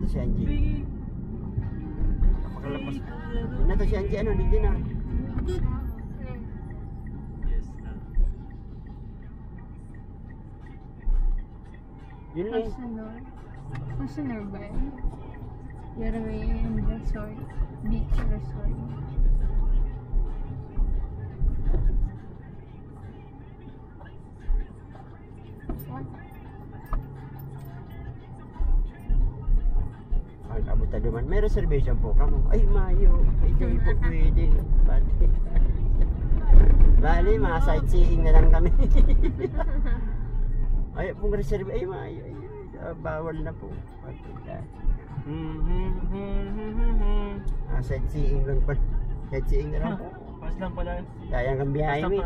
to si Angie. Napakalapas. Yun na to si Angie, ano, hindi na. Yun na eh. Masunor ba yun? Yarawayan Resort. Beach Resort. Ay, kabuta naman. May reservation po kamo. Ay, Mayo. Ay, di po pwede. Bali, mga sightseeing na lang kami. Ay, pong reserve. Ay, Mayo. Ay, bawal na po. Sightseeing lang pa. Sightseeing na lang po. Pas lang pala. Kaya kang biyahe mo.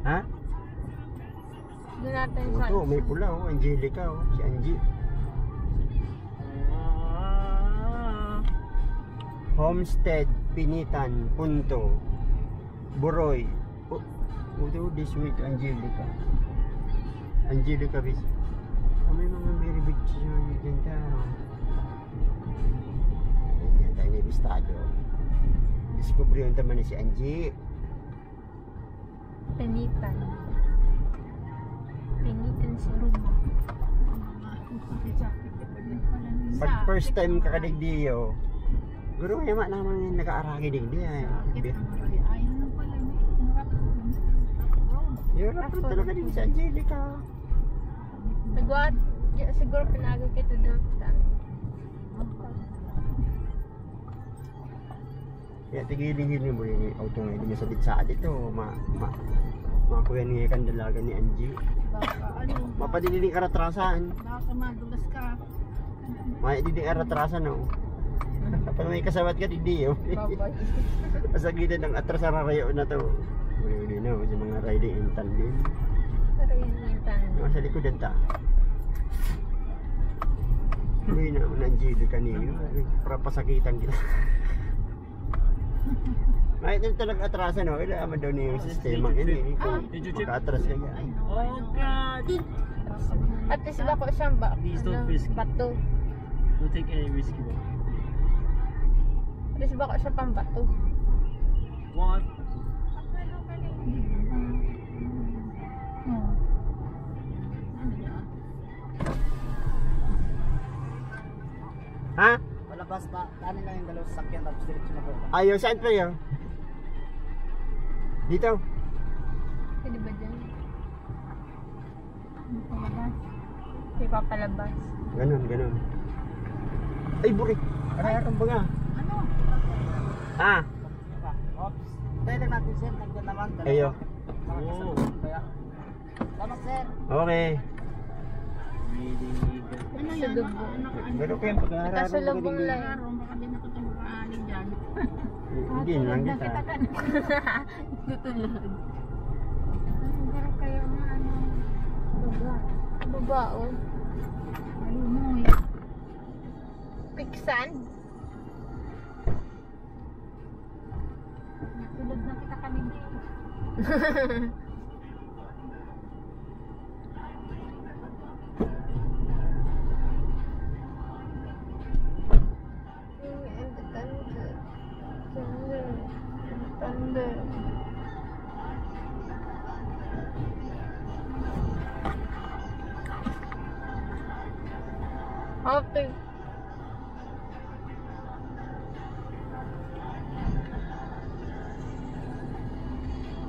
Ha? Doon natin sa... Ito, may pula oh. Angelica oh. Si Angie. Homestead, Pinitan, Punto, Buroy. Oh, this week, Angelica. Angelica Beach. May mga very big siya ganda. Ayan tayo na ibistado. Discover yung taman ni si Angie. Pinitan. Pinitan sa Roma. Pag first time kakadigdiyo, guro nga yaman naman yung nag-aaraki digdi ay. Yung rapid talaga din si Angelica. Nagwat, siguro pinagod kita doon. Kaya tigilin-hilin mo yung auto nga, hindi nyo sabit sa atin ito. Makuya niya yung dalaga ni Angie. Mapadililing aratrasan. Baka madulas ka. May diding aratrasan o. Kapag may kasawat ka, hindi o. Masagitan ng atrasan rayo na to. Uli-uli na sa mga riding in tandem. Pero yun yung tanong. Sa likodan ta. Hindi na ang Angie kanino. Para pasakitan kita. May talagang atrasan o. Ila naman daw niya yung sistema ini. Kung maka-atras ka yan. Oh God! At least bako siyang bato. Don't take any risk. At least bako siya pang bato. What? Ha? Palabas pa. Kanin lang yung dalawang sasakyan tapos diretso na po. Ayaw, saan pa yun? Dito? Pwede ba dyan? Palabas. May papalabas. Ganun. Ay, burik. Aray-aram ba nga? Ano? Ah, Oops. Tayo lang natin sir. Nagdan naman. ayo. Oh. Salamat sir. Okay. Really Ano Sa yan? dugo. Pero kaya pag-aararan Kasalubong lang. Baka din ako itong makaanin dyan. Hindi lang kita. Tutulog. Pero kayo nga ano. Baba. Baba oh. Malumoy. Quicksand. Natulog na kita kanina. Thunder. Okay.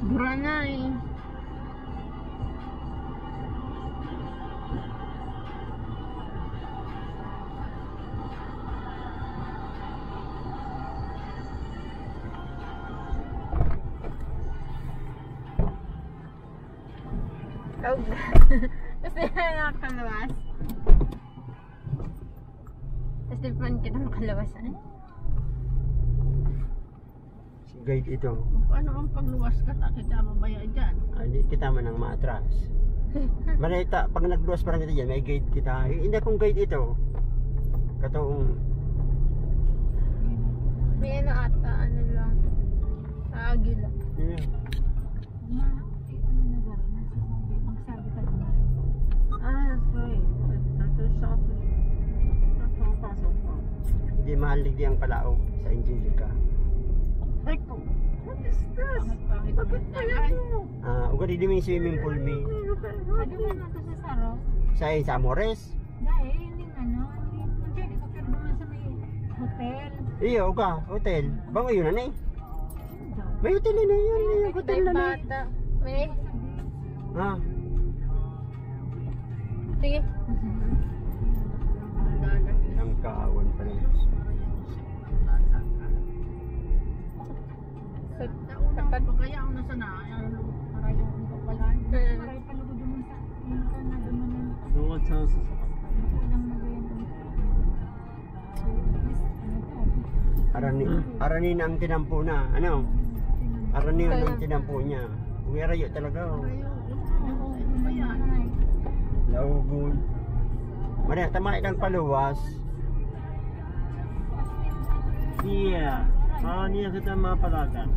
Bura na eh. Oh, tapos di na nakakalawas. Tapos di pa kita makalawasan. Guide ito. Paano ang pagluwas ka? Kita mabaya dyan. Hindi kita man ang maatras. Malita, pag nagluwas parang kita dyan, may guide kita. Hindi akong guide ito. Katong May ano ata, ano lang. Agila. yun. Magsabi ka naman. Ah, that's right. That's the shop. That's all possible. Di mahal di ang Palao sa Angelica. Ay po. What is this? Bakit pa yan? Uga di may swimming pool mi. Sabi mo na to sa Saro. Sa Amores. Dahil, hindi ano. Hindi ka pero naman sa may hotel. Iyo, uga, hotel. Bang yun na ni. May hotel na yun, yung hotel na ni. Bata. May. Ah, Sige. ang kawan pa rin. Dapat pa kaya ako nasa na. Marayo ko pala. Marayo pala ko dun sa. Yung ka na dumanan. No one tells us. Ilang magayon. Arani na ang tinampo na. Ano? Arani na ang tinampo niya. Umirayo talaga. Oh. Laugon. Mara, tamay ng paluwas. Yeah. Niya kita mapalagan.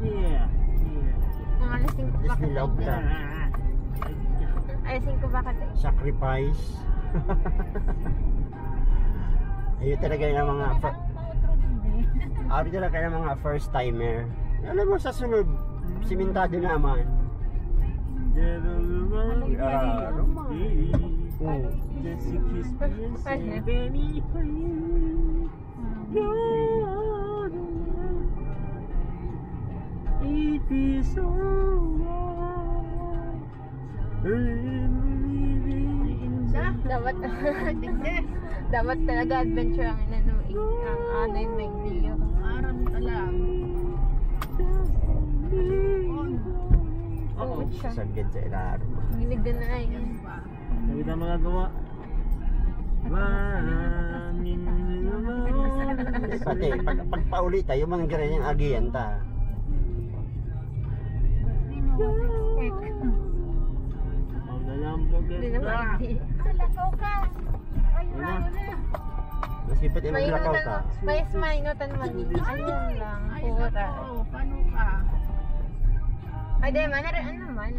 Yeah. Mga alasing ko ba Disney love ka. Alasing ko ba kasi? Sacrifice. Ayun talaga yung mga talaga yung mga first timer. Alam mo sa sunod, simentado naman. Just a kiss me and say, baby, please. It is so Dapat dapat talaga adventure ang inano ang yung may video. Aram ka lang. Oo. Sagad sa ilaro. Nginig din na ay. Hindi kita magagawa. Pati, pag pauli tayo, mga ganyan yung agiyan ta. Hindi naman. Lakaw ka. Ay, bravo na. Masipit yung maglakaw Mainutan ka. mo. Mainutan mo. Ayun lang. Pura. Paano ka? Ay, di man. Ano naman?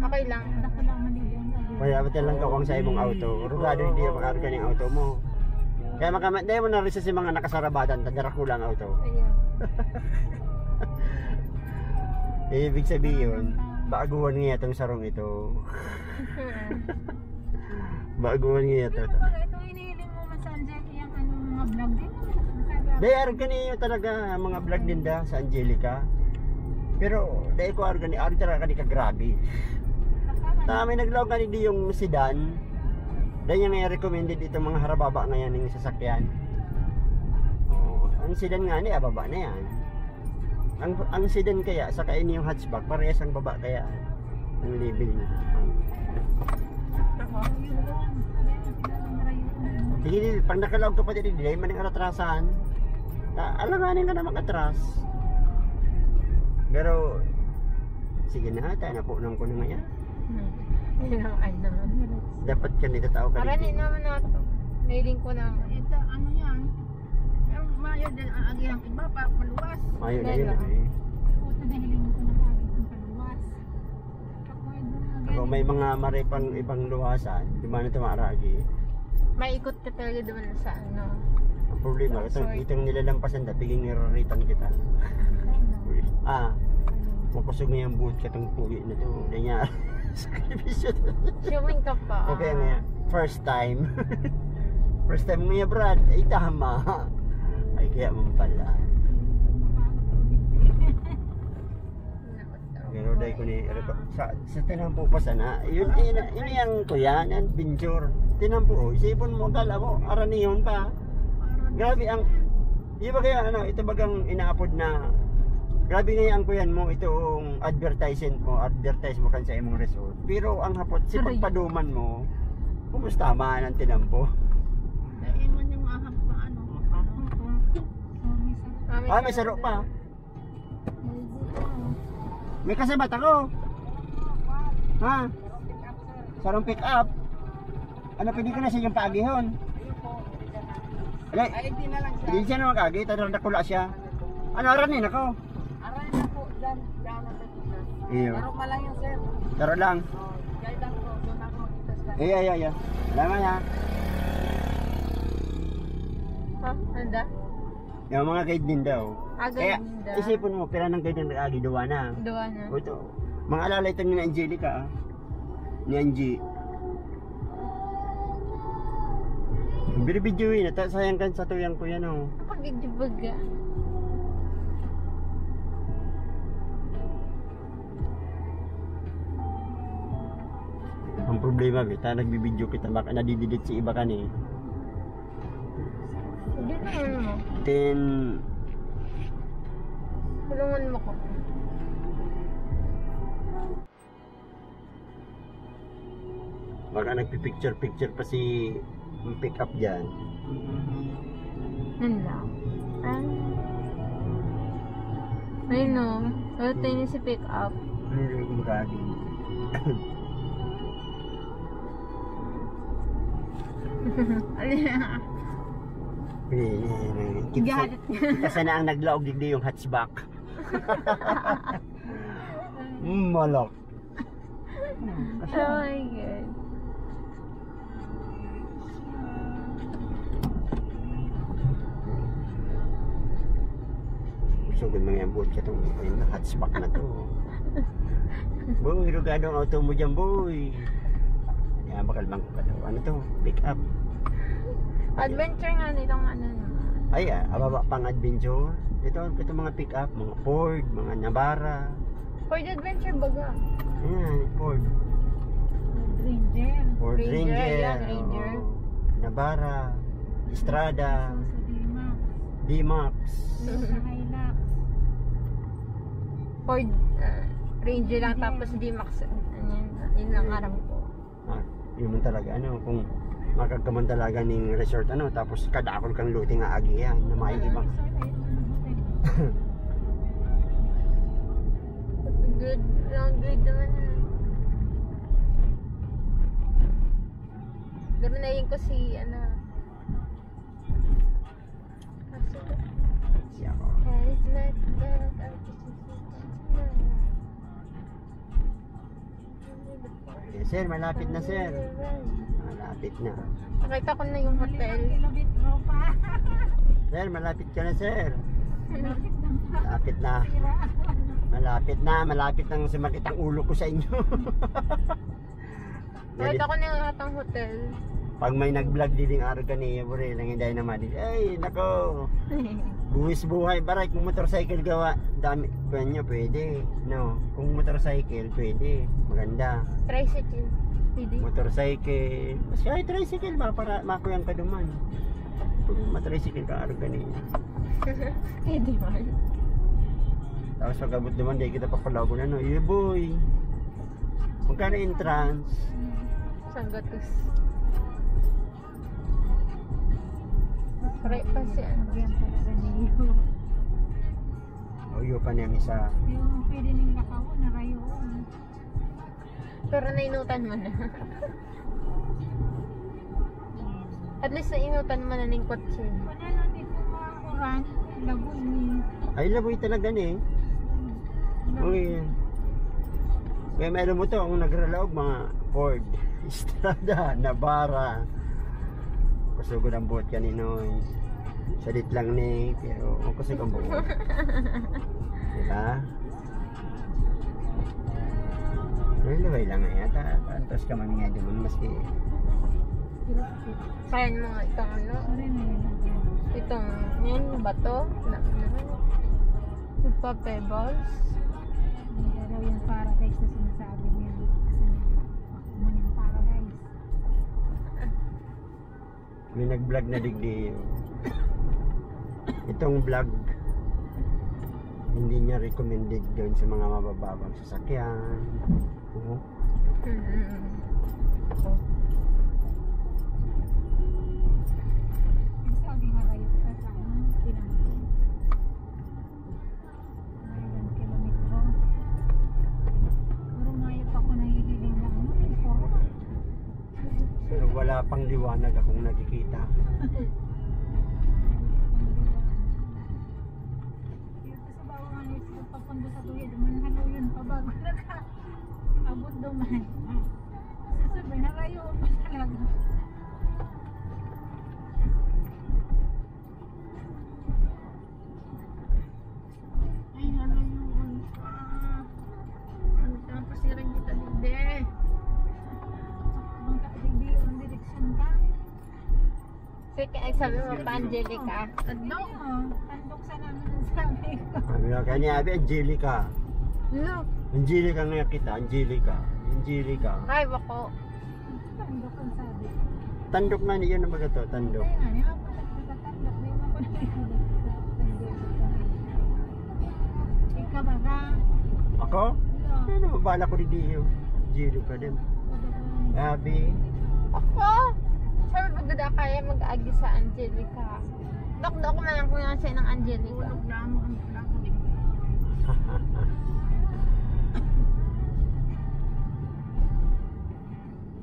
Okay lang. Ako lang manilihan. Kaya ba't yan lang kawang sa imong auto? Rugado hindi yung makarga ng auto mo. Kaya makamat, dahil mo na rin sa mga nakasarabatan, tadara ko lang auto. Ayun. Ibig sabihin, baguhan niya itong sarong ito. Baguhan niya ito. Ito inihiling mo man sa Angelica yung ano, mga vlog din. Dahil arganiyo talaga mga vlog din da sa Angelica. Pero dahil ko argani talaga ni kagrabe. May naglaw ganito yung sedan. Dahil yung recommended itong mga harababa ngayon ng sasakyan. Ang sedan nga ni ababa na yan. Ang sedan kaya saka ini yung hatchback parehas ang baba kaya ang level niya. Sige, pag nakalaog ka pa dito, dahil man yung atrasan. Alanganin ka na mag-atras. Pero sige na, tayo na po nang ko na ngayon. Hindi naman. Dapat ka nito tao ka Marami naman na ito. Nailing ko na. Ito, ano yan? Pero mayo din ang agihang iba pa, maluwas. Ayun na yun eh. Ito nahiling mo ko na kagad ang paluwas. Ako may mga maripang ibang luwasan, di ba na tumaragi? Maikot ka talaga doon sa ano. Ang problema, itong nilalampasan na, biging niraritan kita. Mapusog na yung buhot ka itong puwi na ito. Nangyari. Swimming ka pa. Okay nga, first time. First time nga Brad, ay tama. Ay kaya mong pala. Pero dahil ko ni sa tinampo pa sana. Yun yung kuya, yan adventure. Tinampo, isipon mo, kala mo, araniyon pa. Grabe ang, di ba kaya ano, ito bagang inaapod na, grabe nga ang kuyan mo, itong advertise mo kan sa imong resort. Pero ang hapot, si pagpaduman mo, kumusta man ang tinampo? Naiman yung ahap pa, ano. May saro pa. May kasabat ako. Ha? Sarong pick up. Ano, pwede ka na sa iyong paagihon? Ay, hindi na lang siya. Hindi siya naman kagi, tadang nakula siya. Ano, aranin ako? Aray na po, dyan na sa Iyo. Laro pa lang yung sir. Taro lang. Guide lang po, doon ako mag-itas ka. Iya. Salamat ha. Handa? Yung mga guide din daw. Kaya Ganda. isipin mo, pera ng guide ng agi, duwa na. Doon na. O ito, mga alalay ito ni Angelica ah. Ni Angie. Binibidyo yun, sayang kan sa tuyang ko yan oh. Pag-ibig ka. Ang problema, bita, nagbibidyo kita, baka nadididit si iba kan eh. Hindi naman mo. Then, Tulungan mo ko. baka nagpipicture-picture pa si pick up dyan. Yan lang. Ayun no. Wala tayo niya si pick up. Hindi ko makagi. Galit. Kita sana ang naglaog digdi yung hatchback. Malak. Oh my God. Sugod mga yan, buot ka itong hatchback na to. Boy, rugado ang auto mo dyan, boy. Yan, bakal bang ka to. Ano to? Pick up. Adventure nga nitong ano naman. Ay, ababa pang adventure. Ito mga pick up, mga Ford, mga Navara. Ford Adventure baga. Ayan, Ford. Ranger. Ford Ranger, Ranger. yan, Ranger. oo. Navara. Estrada. Sa Dima. D-Max. Sa Hilux. Ford Ranger lang tapos D-Max. Yun lang aram ko. Yun man talaga, kung makagkaman talaga ng resort, tapos kadakol kang luti nga agi yan, na may ibang. Good, long good naman. Gano'n na yun ko si, Siya ko. It's like that. Okay, sir, malapit na sir. Malapit na. Nakita ko na yung hotel. Kilometro pa. Sir, malapit ka na sir. Malapit na. Malapit na. Malapit nang sumakit ang ulo ko sa inyo. Nakita ko na yung lahat ng hotel. Pag may nag-vlog din araw kaniya, bure lang hindi naman. Ay, nako. Buwis buhay, baray kung motorcycle gawa, dami kanyo pwede. No, kung motorcycle pwede, maganda. Tricycle. Pwede. Motorcycle, kasi tricycle para makuyang ka duman. Kung matricycle ka araw kaniya. Pwede man. Tapos pag-abot naman, di kita papalago na, no? Yeah, boy. Magkano entrance? Sanggatus. Pare pa siya. Yan talaga niyo. O, pa niya isa. Yung pwede ning lakaw na rayon. Pero nainutan mo na. At least nainutan mo na ng kotse. Panalo ni kumakuran, laboy ni. Ay, laboy talaga ni. Uy. Kaya meron mo to, kung nagralaog mga Ford, Estrada, Navara. Kusugod ang buhat kaninoy. Salit lang ni, pero kusug ang buhat. Diba? Laway lang nga yata. Tapos ka mami nga doon, maski. Kayan mo nga itong ano. Sorry na yun. Itong, yan, bato. Nagpa-pebbles. Hindi daw yung paradise na sinasabi niya. Kasi man yung paradise. May nag-vlog na digdi. Itong vlog, hindi niya recommended gawin sa mga mabababang sasakyan. Sabi nga kayo ka sa kilometro. Mayroon kilometro. Pero mayroon ako nahihiling na Pero wala pang liwanag akong nakikita. Kasi bawa nga yung papunta sa tuyod, manhalo yun pa bago naka-abot duman. Kasi sabi, narayo pa talaga. Ay, sabi mo pa, Angelica. Tandok mo. Tandok sa namin ang sabi ko. Sabi nga kanya, abi, Angelica. Look. Angelica nga kita, Angelica. Angelica. Ay, bako. Tandok ang sabi. Tandok na niyo na baga to, tandok. Kaya nga, niya ako nagtatandok. Di mo ko na ikaw ba ka? Ako? Ano, bala ko rin diyo. Angelica din. Abi. Ako? Sabi ko dada kaya mag-agi sa Angelica. Dok man lang kung yan siya ng Angelica. Tulog lang mo ang plako din.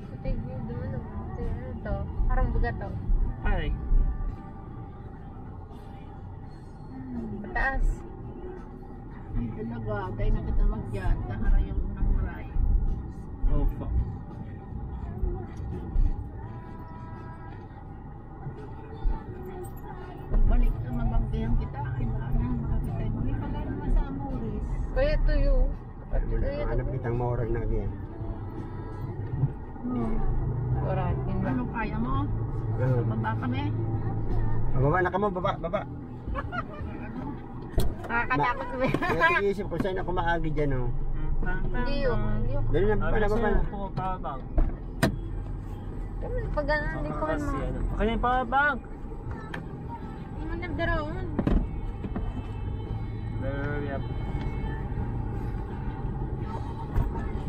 Pati yung dulo. Ano to? Parang buga to. Hi. Pataas. Ay talaga, dahil na kita mag-dyan. Tahara yung unang maray. Oh, fuck. Balik na mabanggayan kita. Ay baka na makakita mo. May pala naman sa Amoris. Kaya tuyo. Hanap kitang maurag na again. Oratin ba? Ano kaya mo? Baba kami. Baba na ka mo, baba, baba. Nakakatakot ba? Nag-iisip ko, saan ako maagi dyan, oh. Hindi yun. Hindi yun. Dali na, baba na, baba na. Pabang. Pag ganun, hindi ko man mga. Okay na yung pabang. Hindi mo nagdaraon. Hurry up.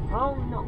Oh no.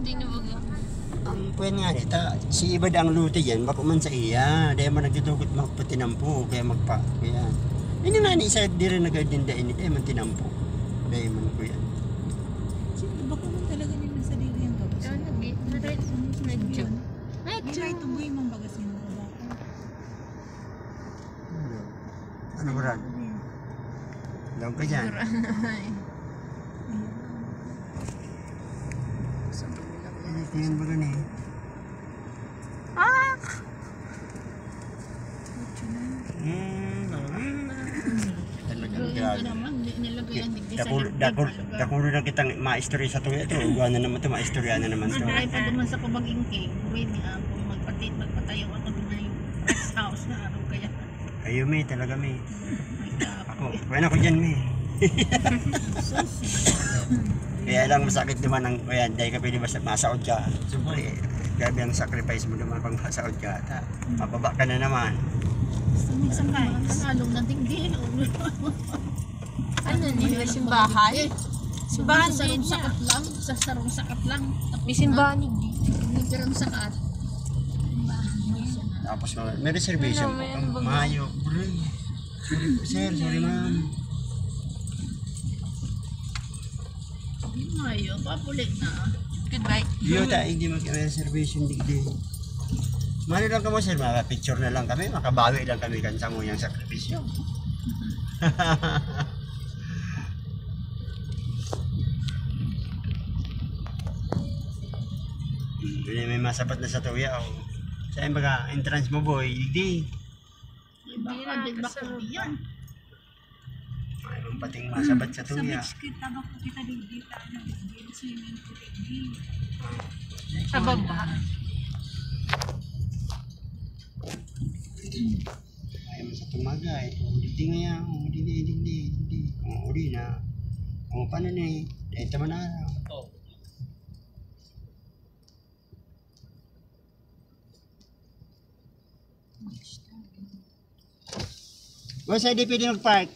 Hindi na baga. Ang puwen nga dita, si Ibad ang luti yan, bako man sa iya. Dahil man nagtutukot magpatinampo, kaya magpa, kaya. Ini nga ni isa di rin nagagdindain ni dahil man tinampo. Dahil man ko yan. Baka man talaga nila sa diri ang gabos. Medyo. Di ba ito buhay mong bagasin mo ba? Ano ba rin? Daw ka dyan. Tingnan ba gani? Ah! Talagang grabe. Naman, nilagay ang digdi sa Dakulo na kitang ma-istorya sa tuya ito. Gawa na naman ito, ma-istorya na naman ito. Ay, pag duman sa kumagingking, pwede kung magpatayo ako doon na yung rest house na araw kaya. Ayaw may, talaga may. Ako, kuya ako dyan may. Kaya lang masakit naman ang, ayan, dahil ka pwede masaod ka. Siyempre, grabe ang sacrifice mo naman pag masaod ka. Mababa ka na naman. Sakay, pangalong na tingin. Ano niya? Simbahan? Simbahan Sa din sarong niya. sakat lang, sa sarong sakat lang. May simbahan hindi. Hindi pirang sakat. Tapos may reservation po. Mayo. Sir, sorry ma'am. Ngayon, papulit na. Goodbye. Diyo tayo, hindi may reservation digdi. Mano lang kamo sir, picture na lang kami, makabawi lang kami kan sa nguyang sakripisyo. Hindi may masabat na sa tuya o. Saan baga, entrance mo boy, digdi. Baka din baka yan. Mayroon pating masabat sa Sa tuya. beach kita ba ko kita digdi tayo. Hindi swimming pool digdi. Sa baba. Ayaw mo sa tumagay. Digdi nga yan, digdi. Uli na. Paano na eh, dahil tama na araw. Oh. O, saan di pwede mag-park?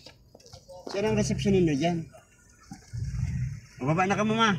Saan ang reception nyo dyan? Mababa na ka mama.